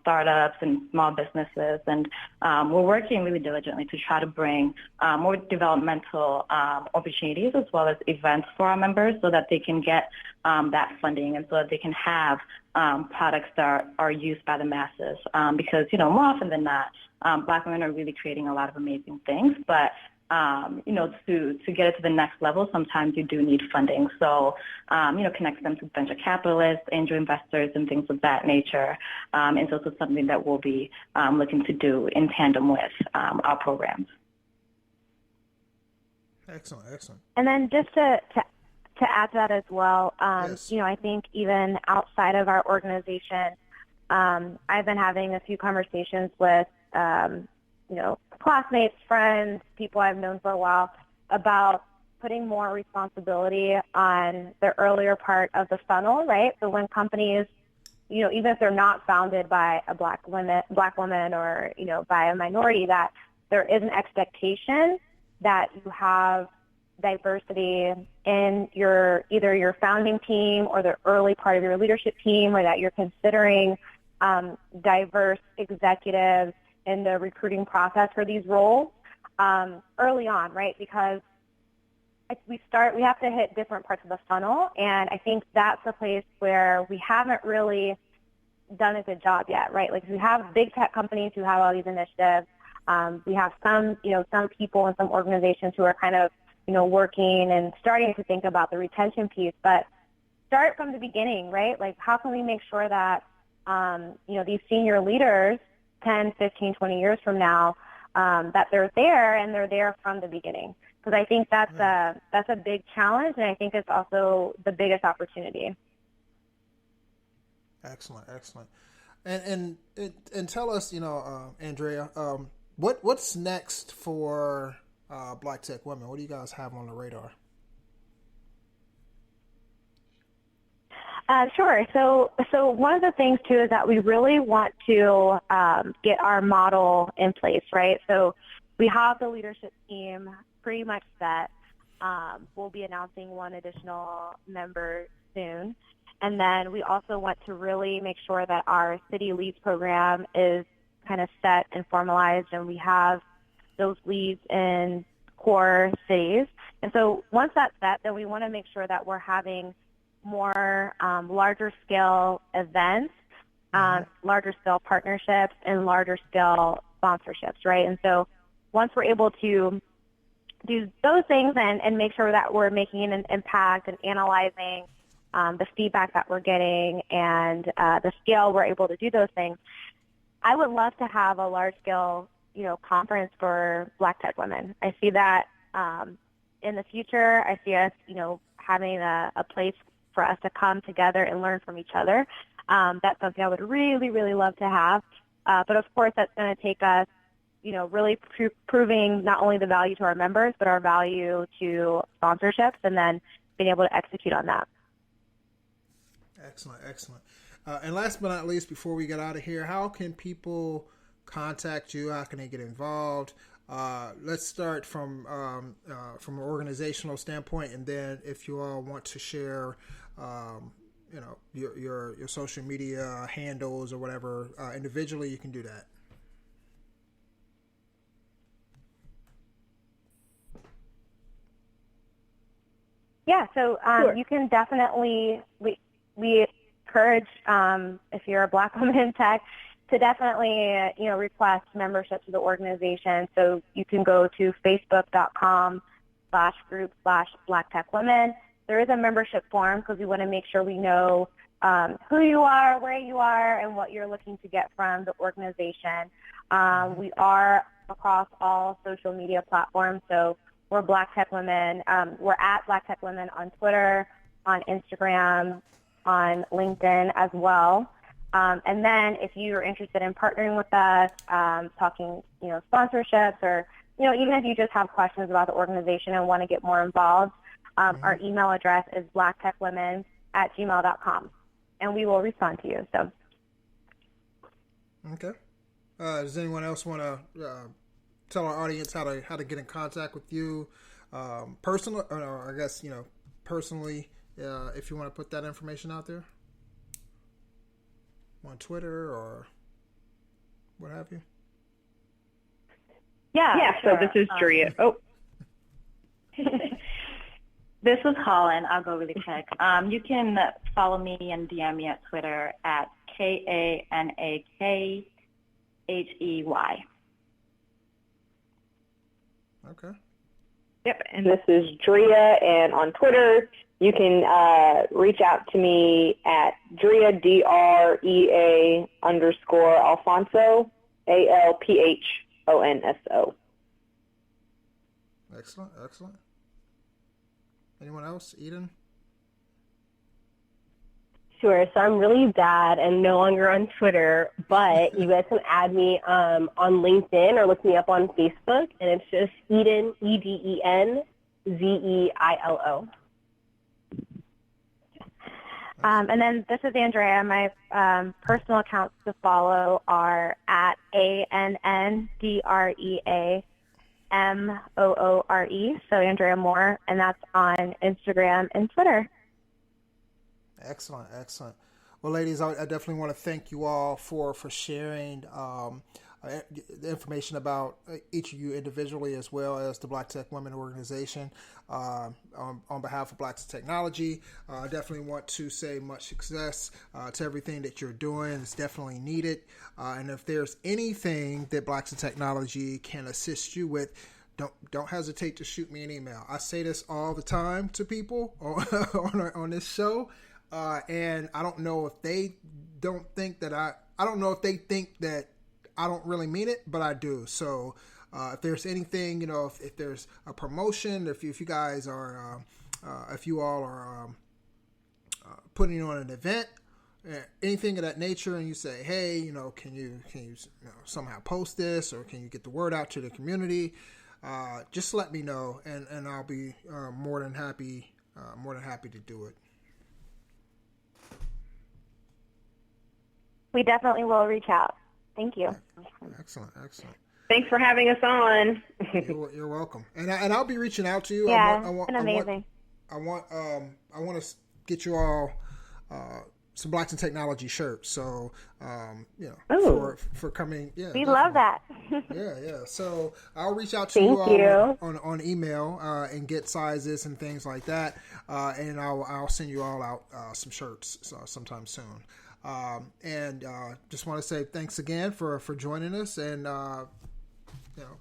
startups and small businesses, and we're working really diligently to try to bring more developmental opportunities as well as events for our members so that they can get that funding and so that they can have products that are used by the masses. Because, more often than not, Black women are really creating a lot of amazing things, but to get it to the next level, sometimes you do need funding. So, connect them to venture capitalists, angel investors, and things of that nature. It's also something that we'll be looking to do in tandem with our programs. Excellent. And then just to add to that as well, yes. I think even outside of our organization, I've been having a few conversations with, classmates, friends, people I've known for a while about putting more responsibility on the earlier part of the funnel, right? So when companies, even if they're not founded by a Black woman or, by a minority, that there is an expectation that you have diversity in either your founding team or the early part of your leadership team, or that you're considering diverse executives in the recruiting process for these roles early on, right? Because we have to hit different parts of the funnel, and I think that's a place where we haven't really done a good job yet, right? Like, we have big tech companies who have all these initiatives. We have some people and some organizations who are kind of, working and starting to think about the retention piece, but start from the beginning, right? Like, how can we make sure that, these senior leaders 10, 15, 20 years from now, that they're there and they're there from the beginning. Because I think that's a big challenge, and I think it's also the biggest opportunity. Excellent. And tell us, Andrea, what's next for Black Tech Women? What do you guys have on the radar? Sure. So one of the things, too, is that we really want to get our model in place, right? So we have the leadership team pretty much set. We'll be announcing one additional member soon. And then we also want to really make sure that our City Leads program is kind of set and formalized, and we have those leads in core cities. And so once that's set, then we want to make sure that we're having more larger scale events, larger scale partnerships, and larger scale sponsorships, right? And so once we're able to do those things and make sure that we're making an impact and analyzing the feedback that we're getting and the scale we're able to do those things, I would love to have a large scale, conference for Black tech women. I see that in the future. I see us, having a place for us to come together and learn from each other. That's something I would really, really love to have. But of course, that's going to take us really proving not only the value to our members, but our value to sponsorships, and then being able to execute on that. Excellent, excellent. And last but not least, before we get out of here, how can people contact you? How can they get involved? Let's start from an organizational standpoint, and then if you all want to share, your social media handles or whatever individually, you can do that. Yeah, so Sure. you can definitely, we encourage, if you're a Black woman in tech, to definitely, request membership to the organization. So you can go to facebook.com/group/Black Tech Women. There is a membership form because we want to make sure we know who you are, where you are, and what you're looking to get from the organization. We are across all social media platforms, so we're Black Tech Women. We're at Black Tech Women on Twitter, on Instagram, on LinkedIn as well. And then if you're interested in partnering with us, talking, sponsorships, or, even if you just have questions about the organization and want to get more involved, our email address is blacktechwomen@gmail.com, and we will respond to you. So. Okay. Does anyone else want to tell our audience how to get in contact with you personally, or I guess personally, if you want to put that information out there on Twitter or what have you? Yeah. So Sure. this is Drea. This is Colin. I'll go really quick. You can follow me and DM me at Twitter at KANAKHEY. Okay. Yep, and this is Drea, and on Twitter, you can reach out to me at Drea, DREA_Alfonso, ALPHONSO. Excellent, excellent. Anyone else? Eden? Sure. So I'm really bad and no longer on Twitter, but you guys can add me on LinkedIn or look me up on Facebook, and it's just Eden, EDENZEILO. And then this is Andrea. My personal accounts to follow are at ANNDREAMOORE. So Andrea Moore, and that's on Instagram and Twitter. Excellent, excellent. Well, ladies, I definitely want to thank you all for sharing the information about each of you individually, as well as the Black Tech Women Organization. On behalf of Black Technology, I definitely want to say much success to everything that you're doing. It's definitely needed. And if there's anything that Black Technology can assist you with, don't hesitate to shoot me an email. I say this all the time to people on this show. And I don't know if they don't think that I don't know if they think that I don't really mean it, but I do. So if there's anything, if there's a promotion, if you guys are, if you all are putting on an event, anything of that nature, and you say, hey, can you somehow post this, or can you get the word out to the community? Just let me know, and I'll be more than happy to do it. We definitely will reach out. Thank you. Excellent, excellent. Thanks for having us on. You're welcome. And I'll be reaching out to you. Yeah, it's been amazing. I want to get you all some Blacks in Technology shirts. So for coming. Yeah, we love that. yeah. So I'll reach out to you all on email and get sizes and things like that. And I'll send you all out some shirts sometime soon. And just want to say thanks again for joining us, and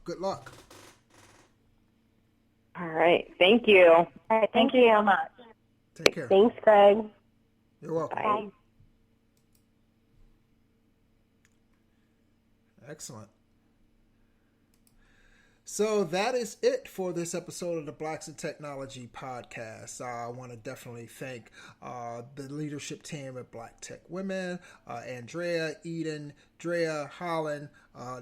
good luck. All right. Thank you. All right. Thank you so much. Take care. Thanks, Craig. You're welcome. Bye. Excellent. So that is it for this episode of the Blacks in Technology podcast. I want to definitely thank the leadership team at Black Tech Women, Andrea, Eden, Drea, Holland.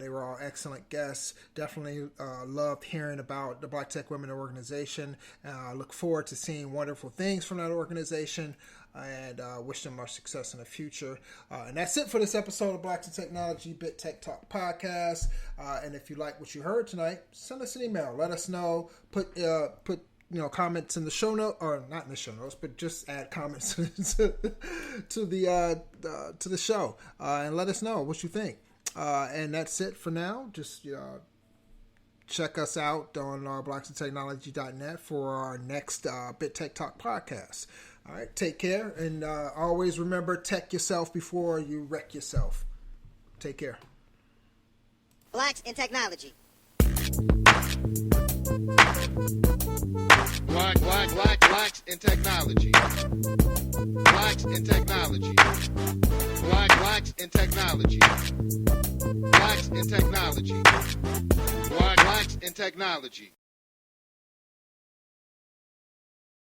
They were all excellent guests. Definitely loved hearing about the Black Tech Women organization. I look forward to seeing wonderful things from that organization, and wish them much success in the future. And that's it for this episode of Blacks in Technology BITTechTalk podcast. And if you like what you heard tonight, send us an email. Let us know. Put comments in the show note, or not in the show notes, but just add comments to the show, and let us know what you think. And that's it for now. Just check us out on blacksandtechnology.net for our next BITTechTalk podcast. All right, take care, and always remember, tech yourself before you wreck yourself. Take care. Blacks in Technology. Blacks in technology. Blacks in technology. Blacks in technology. Blacks in technology. Blacks in technology.